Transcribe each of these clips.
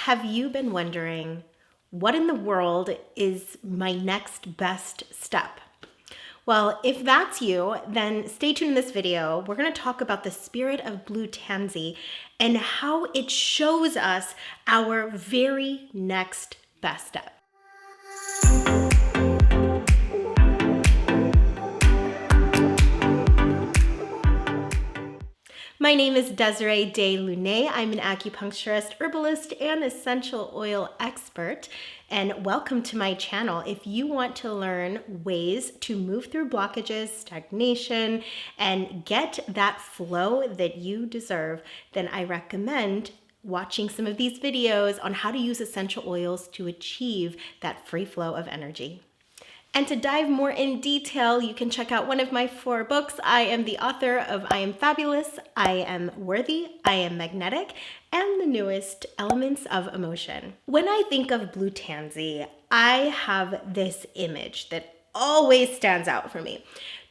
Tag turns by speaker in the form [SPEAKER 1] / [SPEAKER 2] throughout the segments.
[SPEAKER 1] have you been wondering, what in the world is my next best step? Well, if that's you, then stay tuned in this video. We're going to talk about the Spirit of Blue Tansy and how it shows us our very next best step. My name is Desiree DeLune. I'm an acupuncturist, herbalist, and essential oil expert. And welcome to my channel. If you want to learn ways to move through blockages, stagnation, and get that flow that you deserve, then I recommend watching some of these videos on how to use essential oils to achieve that free flow of energy. And to dive more in detail, you can check out one of my 4 books. I am the author of I Am Fabulous, I Am Worthy, I Am Magnetic, and the newest, Elements of Emotion. When I think of Blue Tansy, I have this image that always stands out for me.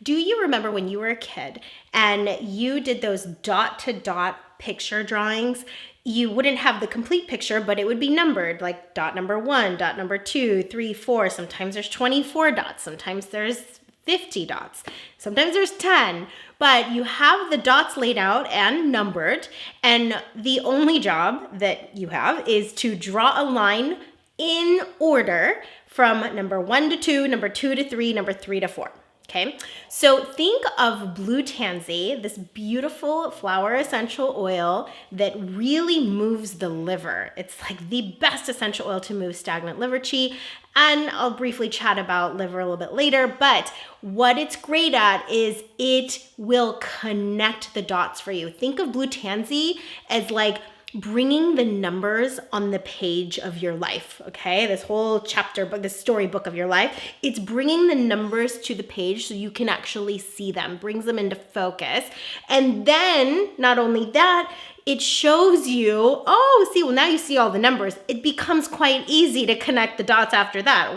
[SPEAKER 1] Do you remember when you were a kid and you did those dot-to-dot picture drawings? You wouldn't have the complete picture, but it would be numbered, like dot number 1, dot number 2, 3, 4. Sometimes there's 24 dots. Sometimes there's 50 dots. Sometimes there's 10. But you have the dots laid out and numbered, and the only job that you have is to draw a line in order from number 1 to 2, number 2 to 3, number 3 to 4. Okay, so think of Blue Tansy, this beautiful flower essential oil that really moves the liver. It's like the best essential oil to move stagnant liver qi. And I'll briefly chat about liver a little bit later, but what it's great at is it will connect the dots for you. Think of Blue Tansy as like bringing the numbers on the page of your life, okay? This whole chapter book, this storybook of your life, it's bringing the numbers to the page so you can actually see them, brings them into focus. And then, not only that, it shows you, oh, see, well, now you see all the numbers. It becomes quite easy to connect the dots after that.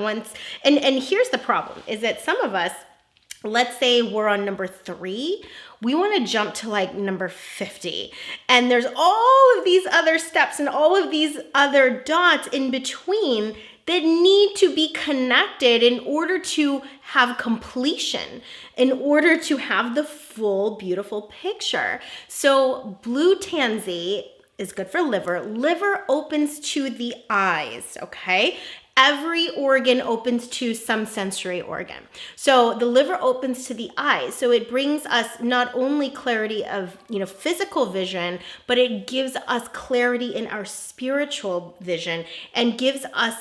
[SPEAKER 1] And here's the problem, is that some of us, let's say we're on number 3, we want to jump to like number 50. And there's all of these other steps and all of these other dots in between that need to be connected in order to have completion, in order to have the full, beautiful picture. So Blue Tansy is good for liver. Liver opens to the eyes, okay? Every organ opens to some sensory organ. So the liver opens to the eyes. So it brings us not only clarity of, physical vision, but it gives us clarity in our spiritual vision and gives us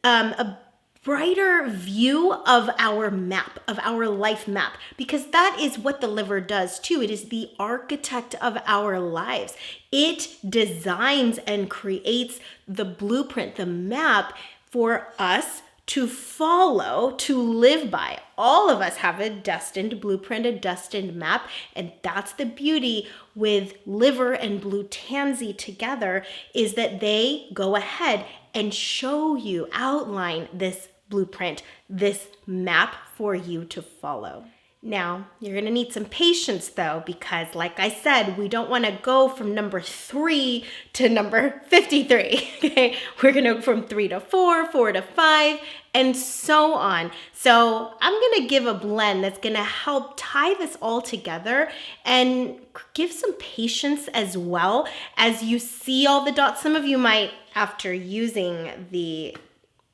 [SPEAKER 1] a brighter view of our map, of our life map, because that is what the liver does too. It is the architect of our lives. It designs and creates the blueprint, the map for us to follow, to live by. All of us have a destined blueprint, a destined map, and that's the beauty with liver and Blue Tansy together, is that they go ahead and show you, outline this blueprint, this map for you to follow. Now, you're going to need some patience though, because like I said, we don't want to go from number 3 to number 53. Okay, we're going to go from 3 to 4, 4 to 5, and so on. So I'm going to give a blend that's going to help tie this all together and give some patience as well as you see all the dots. Some of you might, after using the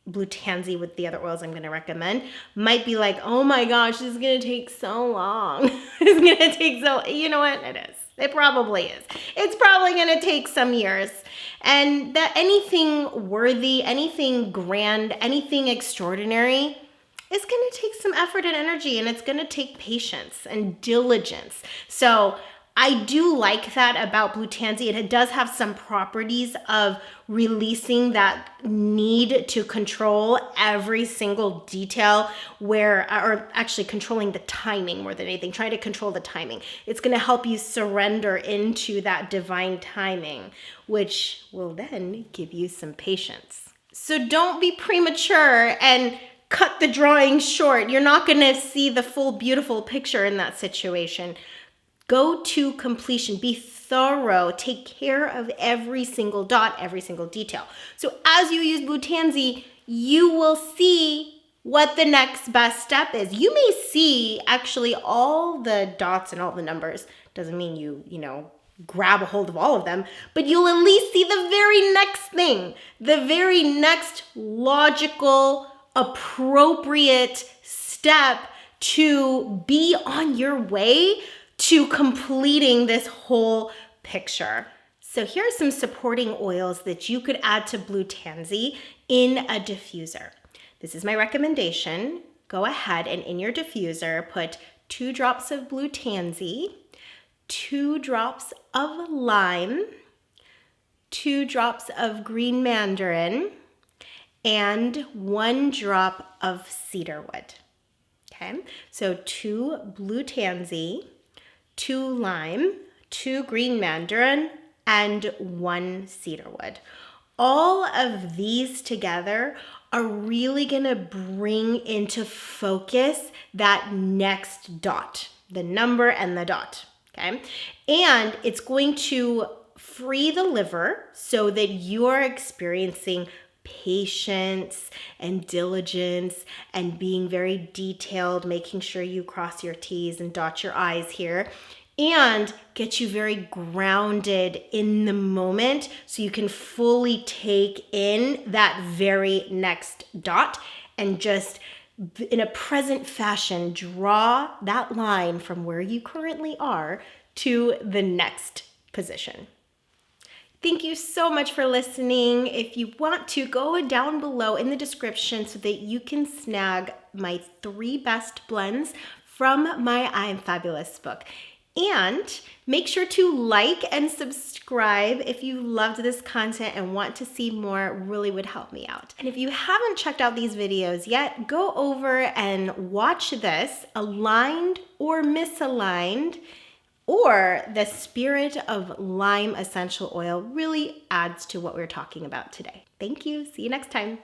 [SPEAKER 1] Blue Tansy with the other oils I'm going to recommend, might be like, oh my gosh, this is going to take so long. It's going to take you know what? It is. It probably is. It's probably going to take some years. And that anything worthy, anything grand, anything extraordinary is going to take some effort and energy, and it's going to take patience and diligence. So I do like that about Blue Tansy. It does have some properties of releasing that need to control every single detail or actually controlling the timing more than anything, trying to control the timing. It's going to help you surrender into that divine timing, which will then give you some patience. So don't be premature and cut the drawing short. You're not going to see the full beautiful picture in that situation. Go to completion, be thorough, take care of every single dot, every single detail. So as you use Blue Tansy, you will see what the next best step is. You may see actually all the dots and all the numbers. Doesn't mean you grab a hold of all of them, but you'll at least see the very next thing, the very next logical, appropriate step to be on your way to completing this whole picture. So here are some supporting oils that you could add to Blue Tansy in a diffuser. This is my recommendation. Go ahead and in your diffuser, put 2 drops of Blue Tansy, 2 drops of lime, 2 drops of green mandarin, and 1 drop of cedarwood. Okay, so 2 Blue Tansy, 2 lime, 2 green mandarin, and 1 cedarwood. All of these together are really gonna bring into focus that next dot, the number and the dot, okay? And it's going to free the liver so that you are experiencing patience and diligence and being very detailed, making sure you cross your T's and dot your I's here, and get you very grounded in the moment so you can fully take in that very next dot and just in a present fashion draw that line from where you currently are to the next position. Thank you so much for listening. If you want to, go down below in the description so that you can snag my 3 best blends from my I Am Fabulous book. And make sure to like and subscribe if you loved this content and want to see more. Really would help me out. And if you haven't checked out these videos yet, go over and watch this, aligned or misaligned, or the Spirit of Lime essential oil really adds to what we're talking about today. Thank you. See you next time.